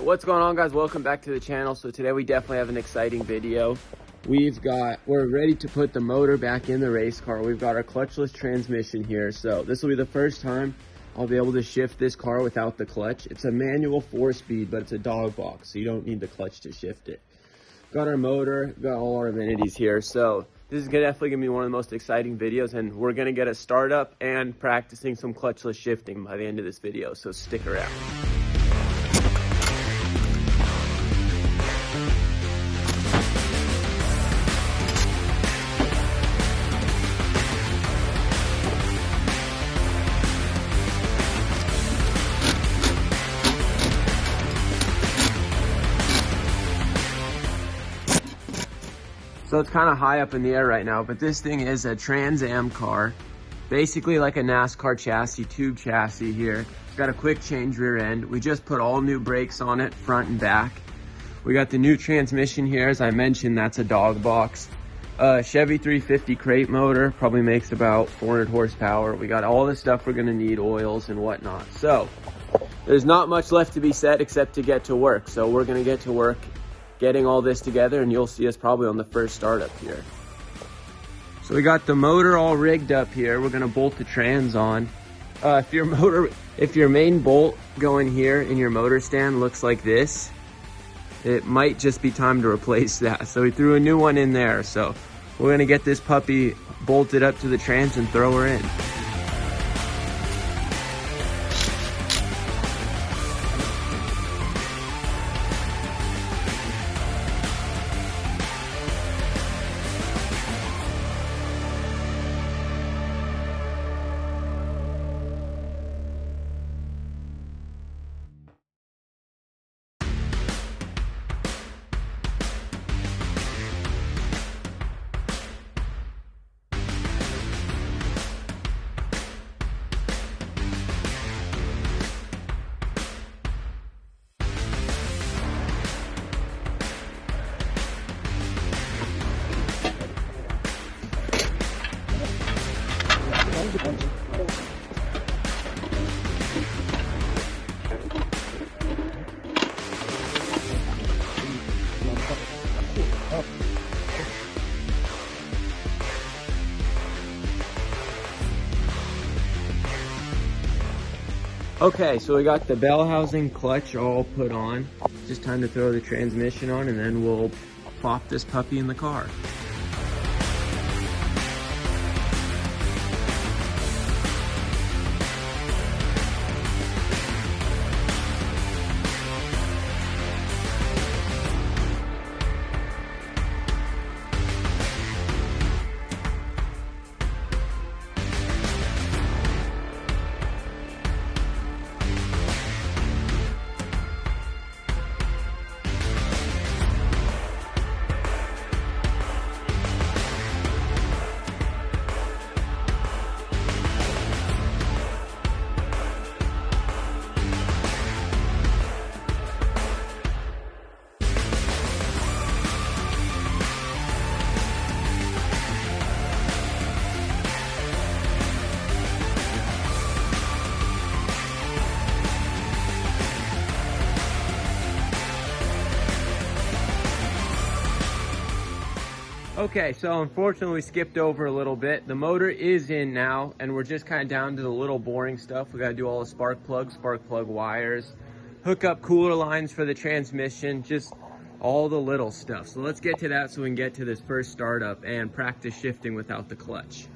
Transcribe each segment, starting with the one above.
What's going on, guys? Welcome back to the channel. So today we definitely have an exciting video. We're ready to put the motor back in the race car. We've got our clutchless transmission here. So this will be the first time I'll be able to shift this car without the clutch. It's a manual 4-speed, but it's a Dogbox, so you don't need the clutch to shift it. Got our motor, got all our amenities here. So this is definitely gonna be one of the most exciting videos, and we're gonna get a startup and practicing some clutchless shifting by the end of this video, so stick around. So it's kind of high up in the air right now, but this thing is a Trans Am car, basically like a Nascar chassis, tube chassis here. It's got a quick change rear end. We just put all new brakes on it, front and back. We got the new transmission here. As I mentioned, that's a Dogbox. Chevy 350 crate motor, probably makes about 400 horsepower. We got all the stuff we're gonna need, oils and whatnot. So there's not much left to be said except to get to work. So we're gonna get to work getting all this together, and you'll see us probably on the first startup here. So we got the motor all rigged up here. We're gonna bolt the trans on. If your main bolt going here in your motor stand looks like this, it might just be time to replace that. So we threw a new one in there. So we're gonna get this puppy bolted up to the trans and throw her in. Okay, so we got the bell housing clutch all put on. Just time to throw the transmission on, and then we'll plop this puppy in the car. Okay, so unfortunately we skipped over a little bit. The motor is in now, and we're just kind of down to the little boring stuff. We got to do all the spark plug wires, hook up cooler lines for the transmission, just all the little stuff. So let's get to that so we can get to this first startup and practice shifting without the clutch.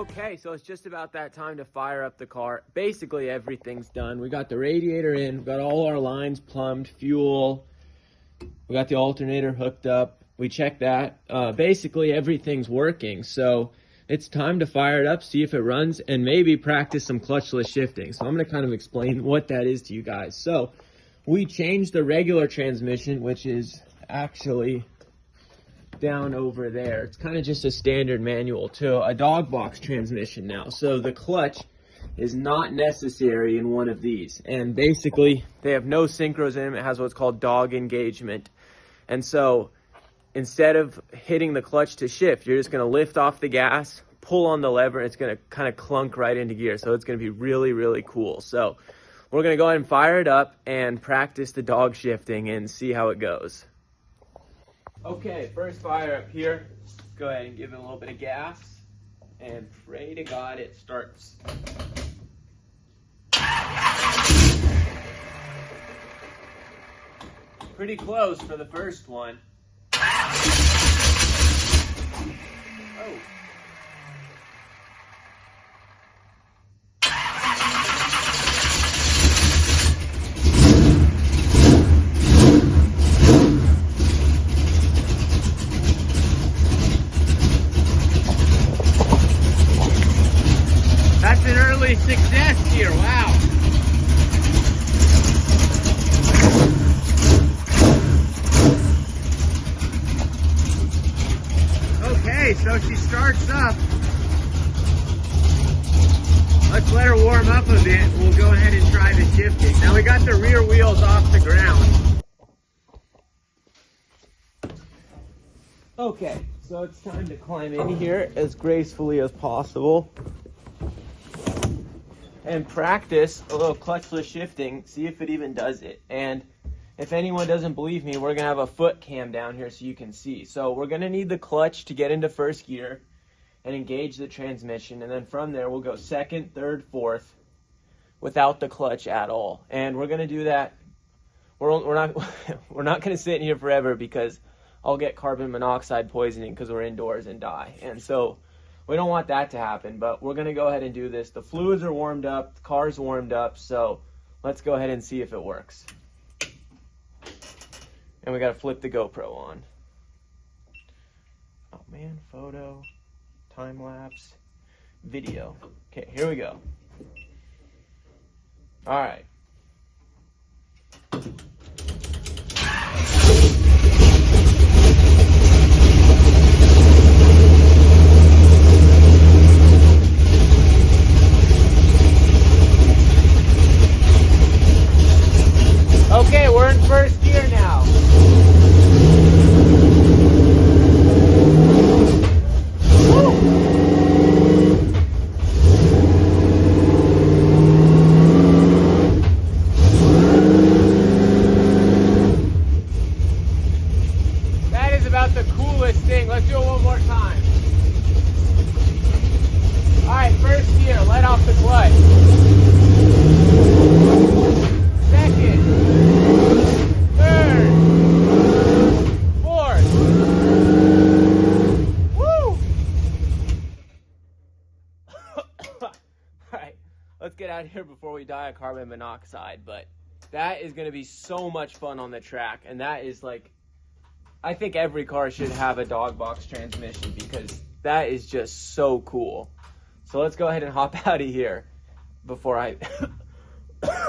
Okay, so it's just about that time to fire up the car. Basically, everything's done. We got the radiator in, we got all our lines plumbed, fuel, we got the alternator hooked up. We checked that. Basically, everything's working. So it's time to fire it up, see if it runs, and maybe practice some clutchless shifting. So I'm going to kind of explain what that is to you guys. So we changed the regular transmission, which is actually down over there. It's kind of just a standard manual to a Dogbox transmission now. So the clutch is not necessary in one of these. And basically, they have no synchros in them. It has what's called dog engagement. And so instead of hitting the clutch to shift, you're just going to lift off the gas, pull on the lever, and it's going to kind of clunk right into gear. So it's going to be really, really cool. So we're going to go ahead and fire it up and practice the dog shifting and see how it goes. Okay, first fire up here. Go ahead and give it a little bit of gas and pray to God it starts. Pretty close for the first one. Oh. That's an early success here, wow. Okay, so she starts up. Let's let her warm up a bit. We'll go ahead and try the shifting. Now we got the rear wheels off the ground. Okay, so it's time to climb in here as gracefully as possible and practice a little clutchless shifting, see if it even does it. And if anyone doesn't believe me, we're gonna have a foot cam down here so you can see. So we're gonna need the clutch to get into first gear and engage the transmission. And then from there, we'll go second, third, fourth without the clutch at all. And we're gonna do that. We're not gonna sit in here forever because I'll get carbon monoxide poisoning because we're indoors and die. And so we don't want that to happen, but we're gonna go ahead and do this. The fluids are warmed up, the car's warmed up, so let's go ahead and see if it works. And we gotta flip the GoPro on. Oh man, photo, time lapse, video. Okay, here we go. All right. Okay, we're in first gear now. That is about the coolest thing. Let's do it one more time. All right, first gear, let off the clutch. Second, third, fourth. Woo! Alright, let's get out of here before we die of carbon monoxide. But that is going to be so much fun on the track. And that is like, I think every car should have a Dogbox transmission because that is just so cool. So let's go ahead and hop out of here before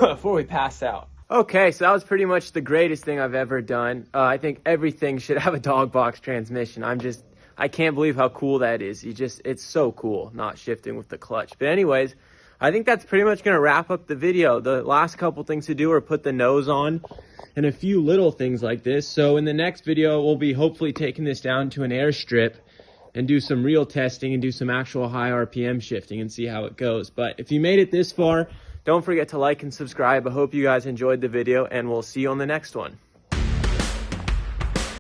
before we pass out. Okay, so that was pretty much the greatest thing I've ever done. I think everything should have a Dogbox transmission. I can't believe how cool that is. It's so cool not shifting with the clutch. But anyways, I think that's pretty much going to wrap up the video. The last couple things to do are put the nose on and a few little things like this. So in the next video, we'll be hopefully taking this down to an airstrip and do some real testing and do some actual high RPM shifting and see how it goes. But if you made it this far, don't forget to like and subscribe. I hope you guys enjoyed the video, and we'll see you on the next one.